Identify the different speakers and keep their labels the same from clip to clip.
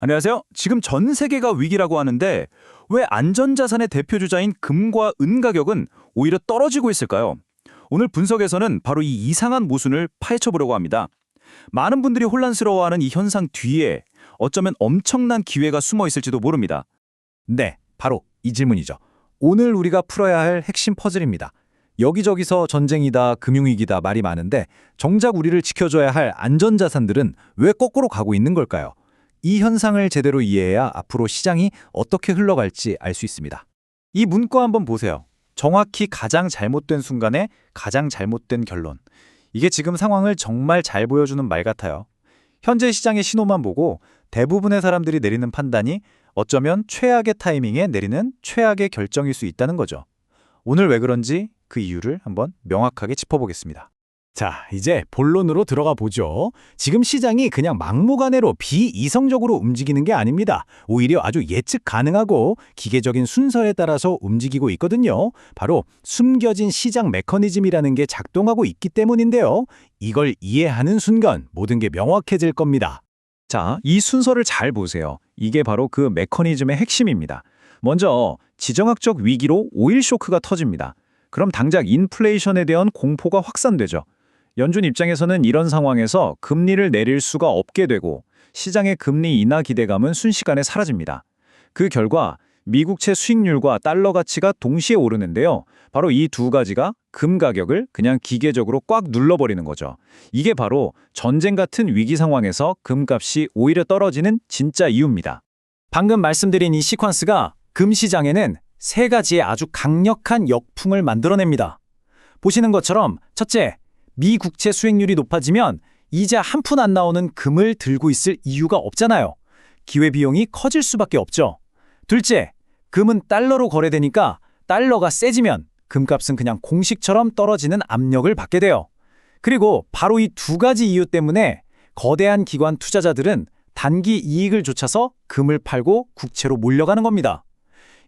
Speaker 1: 안녕하세요. 지금 전 세계가 위기라고 하는데 왜 안전자산의 대표 주자인 금과 은 가격은 오히려 떨어지고 있을까요? 오늘 분석에서는 바로 이 이상한 모순을 파헤쳐 보려고 합니다. 많은 분들이 혼란스러워하는 이 현상 뒤에 어쩌면 엄청난 기회가 숨어 있을지도 모릅니다.
Speaker 2: 네, 바로 이 질문이죠. 오늘 우리가 풀어야 할 핵심 퍼즐입니다. 여기저기서 전쟁이다, 금융위기다 말이 많은데 정작 우리를 지켜줘야 할 안전자산들은 왜 거꾸로 가고 있는 걸까요? 이 현상을 제대로 이해해야 앞으로 시장이 어떻게 흘러갈지 알 수 있습니다.
Speaker 1: 이 문구 한번 보세요. 정확히 가장 잘못된 순간에 가장 잘못된 결론. 이게 지금 상황을 정말 잘 보여주는 말 같아요. 현재 시장의 신호만 보고 대부분의 사람들이 내리는 판단이 어쩌면 최악의 타이밍에 내리는 최악의 결정일 수 있다는 거죠. 오늘 왜 그런지 그 이유를 한번 명확하게 짚어보겠습니다.
Speaker 2: 자, 이제 본론으로 들어가 보죠. 지금 시장이 그냥 막무가내로 비이성적으로 움직이는 게 아닙니다. 오히려 아주 예측 가능하고 기계적인 순서에 따라서 움직이고 있거든요. 바로 숨겨진 시장 메커니즘이라는 게 작동하고 있기 때문인데요. 이걸 이해하는 순간 모든 게 명확해질 겁니다.
Speaker 1: 자, 이 순서를 잘 보세요. 이게 바로 그 메커니즘의 핵심입니다. 먼저 지정학적 위기로 오일 쇼크가 터집니다. 그럼 당장 인플레이션에 대한 공포가 확산되죠. 연준 입장에서는 이런 상황에서 금리를 내릴 수가 없게 되고 시장의 금리 인하 기대감은 순식간에 사라집니다. 그 결과 미국채 수익률과 달러 가치가 동시에 오르는데요. 바로 이 두 가지가 금 가격을 그냥 기계적으로 꽉 눌러버리는 거죠. 이게 바로 전쟁 같은 위기 상황에서 금값이 오히려 떨어지는 진짜 이유입니다.
Speaker 2: 방금 말씀드린 이 시퀀스가 금 시장에는 세 가지의 아주 강력한 역풍을 만들어냅니다. 보시는 것처럼 첫째, 미 국채 수익률이 높아지면 이자 한 푼 안 나오는 금을 들고 있을 이유가 없잖아요. 기회비용이 커질 수밖에 없죠. 둘째, 금은 달러로 거래되니까 달러가 세지면 금값은 그냥 공식처럼 떨어지는 압력을 받게 돼요. 그리고 바로 이 두 가지 이유 때문에 거대한 기관 투자자들은 단기 이익을 좇아서 금을 팔고 국채로 몰려가는 겁니다.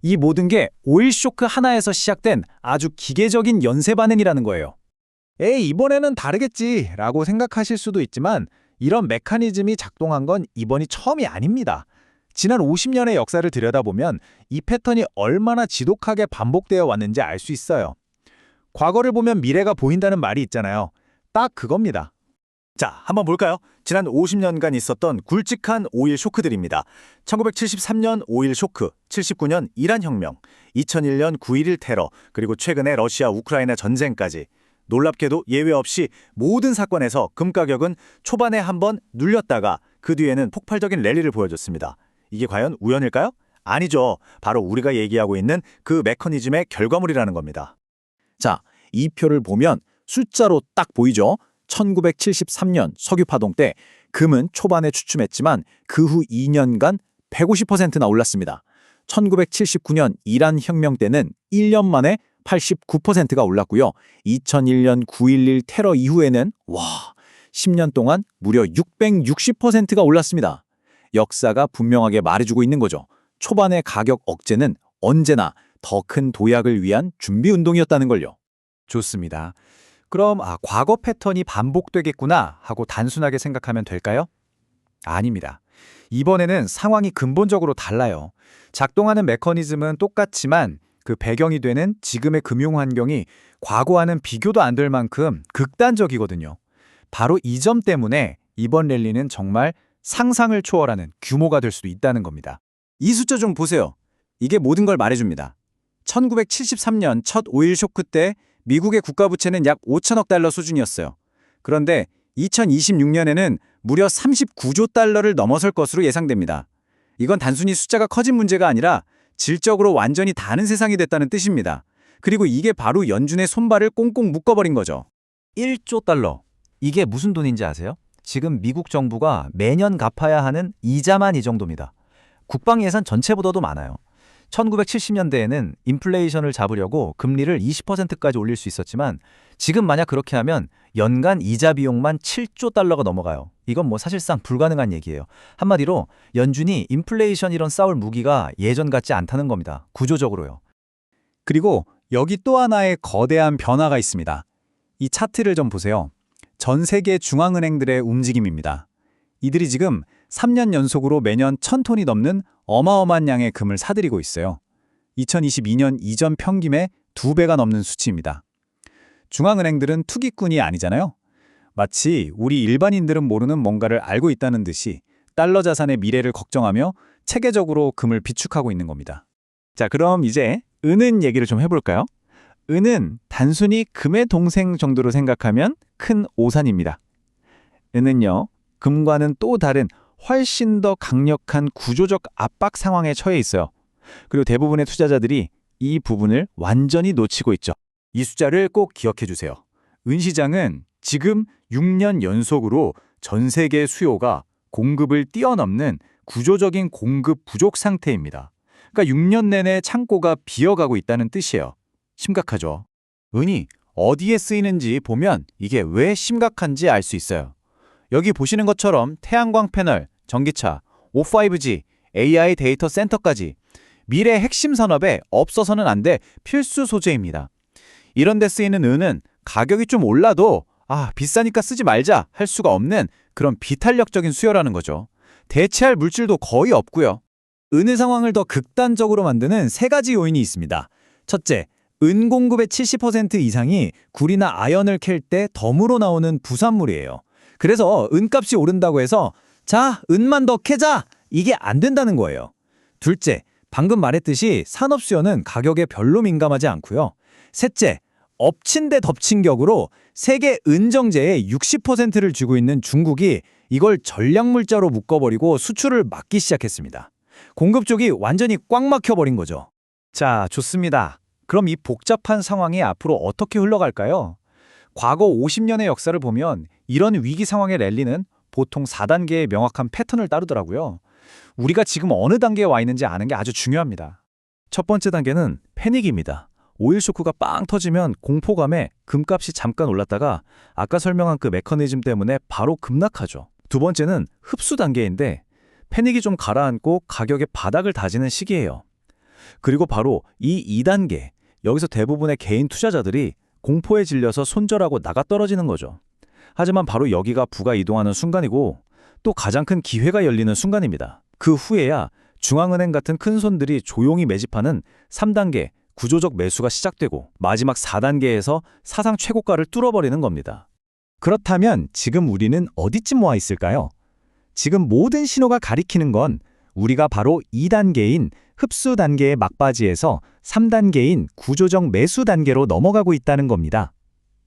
Speaker 2: 이 모든 게 오일 쇼크 하나에서 시작된 아주 기계적인 연쇄 반응이라는 거예요.
Speaker 3: 에이, 이번에는 다르겠지 라고 생각하실 수도 있지만 이런 메커니즘이 작동한 건 이번이 처음이 아닙니다. 지난 50년의 역사를 들여다보면 이 패턴이 얼마나 지독하게 반복되어 왔는지 알 수 있어요. 과거를 보면 미래가 보인다는 말이 있잖아요. 딱 그겁니다.
Speaker 2: 자, 한번 볼까요? 지난 50년간 있었던 굵직한 오일 쇼크들입니다. 1973년 오일 쇼크, 79년 이란 혁명, 2001년 9.11 테러, 그리고 최근에 러시아 우크라이나 전쟁까지. 놀랍게도 예외 없이 모든 사건에서 금 가격은 초반에 한번 눌렸다가 그 뒤에는 폭발적인 랠리를 보여줬습니다. 이게 과연 우연일까요? 아니죠. 바로 우리가 얘기하고 있는 그 메커니즘의 결과물이라는 겁니다. 자, 이 표를 보면 숫자로 딱 보이죠? 1973년 석유 파동 때 금은 초반에 주춤했지만 그 후 2년간 150%나 올랐습니다. 1979년 이란 혁명 때는 1년 만에 89%가 올랐고요. 2001년 9.11 테러 이후에는 10년 동안 무려 660%가 올랐습니다. 역사가 분명하게 말해주고 있는 거죠. 초반의 가격 억제는 언제나 더 큰 도약을 위한 준비 운동이었다는 걸요.
Speaker 1: 좋습니다. 그럼 과거 패턴이 반복되겠구나 하고 단순하게 생각하면 될까요? 아닙니다. 이번에는 상황이 근본적으로 달라요. 작동하는 메커니즘은 똑같지만 그 배경이 되는 지금의 금융 환경이 과거와는 비교도 안 될 만큼 극단적이거든요. 바로 이 점 때문에 이번 랠리는 정말 상상을 초월하는 규모가 될 수도 있다는 겁니다.
Speaker 2: 이 숫자 좀 보세요. 이게 모든 걸 말해줍니다. 1973년 첫 오일 쇼크 때 미국의 국가부채는 약 5천억 달러 수준이었어요. 그런데 2026년에는 무려 39조 달러를 넘어설 것으로 예상됩니다. 이건 단순히 숫자가 커진 문제가 아니라 질적으로 완전히 다른 세상이 됐다는 뜻입니다. 그리고 이게 바로 연준의 손발을 꽁꽁 묶어버린 거죠.
Speaker 4: 1조 달러. 이게 무슨 돈인지 아세요? 지금 미국 정부가 매년 갚아야 하는 이자만 이 정도입니다. 국방 예산 전체보다도 많아요. 1970년대에는 인플레이션을 잡으려고 금리를 20%까지 올릴 수 있었지만 지금 만약 그렇게 하면 연간 이자 비용만 7조 달러가 넘어가요. 이건 사실상 불가능한 얘기예요. 한마디로 연준이 인플레이션 이런 싸울 무기가 예전 같지 않다는 겁니다. 구조적으로요.
Speaker 2: 그리고 여기 또 하나의 거대한 변화가 있습니다. 이 차트를 좀 보세요. 전 세계 중앙은행들의 움직임입니다. 이들이 지금
Speaker 1: 3년 연속으로 매년 1,000톤이 넘는 어마어마한 양의 금을 사들이고 있어요. 2022년 이전 평균의 2배가 넘는 수치입니다. 중앙은행들은 투기꾼이 아니잖아요. 마치 우리 일반인들은 모르는 뭔가를 알고 있다는 듯이 달러 자산의 미래를 걱정하며 체계적으로 금을 비축하고 있는 겁니다. 자, 그럼 이제 은은 얘기를 좀 해볼까요? 은은 단순히 금의 동생 정도로 생각하면 큰 오산입니다. 은은요, 금과는 또 다른 훨씬 더 강력한 구조적 압박 상황에 처해 있어요. 그리고 대부분의 투자자들이 이 부분을 완전히 놓치고 있죠. 이 숫자를 꼭 기억해 주세요. 은 시장은 지금 6년 연속으로 전 세계 수요가 공급을 뛰어넘는 구조적인 공급 부족 상태입니다. 그러니까 6년 내내 창고가 비어가고 있다는 뜻이에요. 심각하죠. 은이 어디에 쓰이는지 보면 이게 왜 심각한지 알 수 있어요. 여기 보시는 것처럼 태양광 패널, 전기차, 5G, AI 데이터 센터까지 미래 핵심 산업에 없어서는 안 될 필수 소재입니다. 이런 데 쓰이는 은은 가격이 좀 올라도 비싸니까 쓰지 말자 할 수가 없는 그런 비탄력적인 수요라는 거죠. 대체할 물질도 거의 없고요.
Speaker 3: 은의 상황을 더 극단적으로 만드는 세 가지 요인이 있습니다. 첫째, 은 공급의 70% 이상이 구리나 아연을 캘 때 덤으로 나오는 부산물이에요. 그래서 은값이 오른다고 해서 자, 은만 더 캐자! 이게 안 된다는 거예요. 둘째, 방금 말했듯이 산업 수요는 가격에 별로 민감하지 않고요. 셋째, 엎친 데 덮친 격으로 세계 은정제의 60%를 쥐고 있는 중국이 이걸 전략물자로 묶어버리고 수출을 막기 시작했습니다. 공급 쪽이 완전히 꽉 막혀버린 거죠.
Speaker 1: 자, 좋습니다. 그럼 이 복잡한 상황이 앞으로 어떻게 흘러갈까요? 과거 50년의 역사를 보면 이런 위기 상황의 랠리는 보통 4단계의 명확한 패턴을 따르더라고요. 우리가 지금 어느 단계에 와 있는지 아는 게 아주 중요합니다. 첫 번째 단계는 패닉입니다. 오일 쇼크가 빵 터지면 공포감에 금값이 잠깐 올랐다가 아까 설명한 그 메커니즘 때문에 바로 급락하죠. 두 번째는 흡수 단계인데 패닉이 좀 가라앉고 가격의 바닥을 다지는 시기예요. 그리고 바로 이 2단계, 여기서 대부분의 개인 투자자들이 공포에 질려서 손절하고 나가떨어지는 거죠. 하지만 바로 여기가 부가 이동하는 순간이고 또 가장 큰 기회가 열리는 순간입니다. 그 후에야 중앙은행 같은 큰 손들이 조용히 매집하는 3단계 구조적 매수가 시작되고 마지막 4단계에서 사상 최고가를 뚫어버리는 겁니다.
Speaker 3: 그렇다면 지금 우리는 어디쯤 와 있을까요? 지금 모든 신호가 가리키는 건 우리가 바로 2단계인 흡수 단계의 막바지에서 3단계인 구조적 매수 단계로 넘어가고 있다는 겁니다.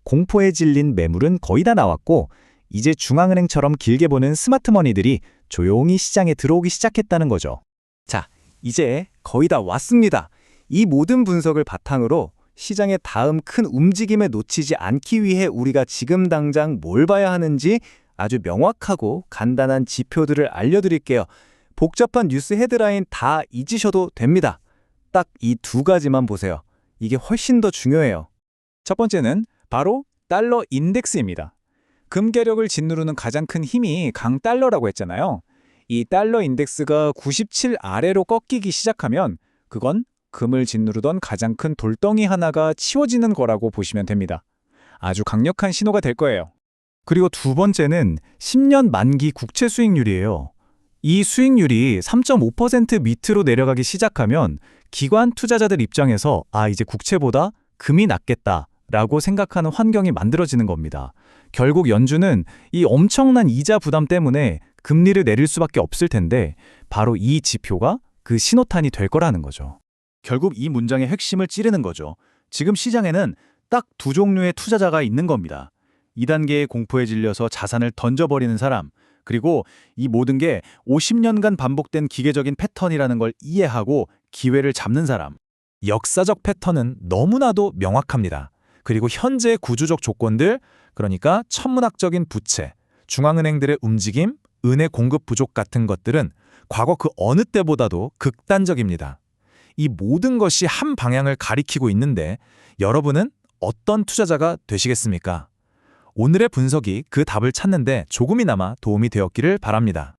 Speaker 3: 공포에 질린 매물은 거의 다 나왔고 이제 중앙은행처럼 길게 보는 스마트머니들이 조용히 시장에 들어오기 시작했다는 거죠.
Speaker 1: 자, 이제 거의 다 왔습니다. 이 모든 분석을 바탕으로 시장의 다음 큰 움직임에 놓치지 않기 위해 우리가 지금 당장 뭘 봐야 하는지 아주 명확하고 간단한 지표들을 알려드릴게요. 복잡한 뉴스 헤드라인 다 잊으셔도 됩니다. 딱 이 두 가지만 보세요. 이게 훨씬 더 중요해요. 첫 번째는 바로 달러 인덱스입니다. 금계력을 짓누르는 가장 큰 힘이 강달러라고 했잖아요. 이 달러 인덱스가 97 아래로 꺾이기 시작하면 그건 금을 짓누르던 가장 큰 돌덩이 하나가 치워지는 거라고 보시면 됩니다. 아주 강력한 신호가 될 거예요. 그리고 두 번째는 10년 만기 국채 수익률이에요. 이 수익률이 3.5% 밑으로 내려가기 시작하면 기관 투자자들 입장에서 이제 국채보다 금이 낫겠다라고 생각하는 환경이 만들어지는 겁니다. 결국 연준은 이 엄청난 이자 부담 때문에 금리를 내릴 수밖에 없을 텐데 바로 이 지표가 그 신호탄이 될 거라는 거죠. 결국 이 문장의 핵심을 찌르는 거죠. 지금 시장에는 딱 두 종류의 투자자가 있는 겁니다. 2단계의 공포에 질려서 자산을 던져버리는 사람, 그리고 이 모든 게 50년간 반복된 기계적인 패턴이라는 걸 이해하고 기회를 잡는 사람.
Speaker 3: 역사적 패턴은 너무나도 명확합니다. 그리고 현재의 구조적 조건들, 그러니까 천문학적인 부채, 중앙은행들의 움직임, 은의 공급 부족 같은 것들은 과거 그 어느 때보다도 극단적입니다. 이 모든 것이 한 방향을 가리키고 있는데 여러분은 어떤 투자자가 되시겠습니까? 오늘의 분석이 그 답을 찾는데 조금이나마 도움이 되었기를 바랍니다.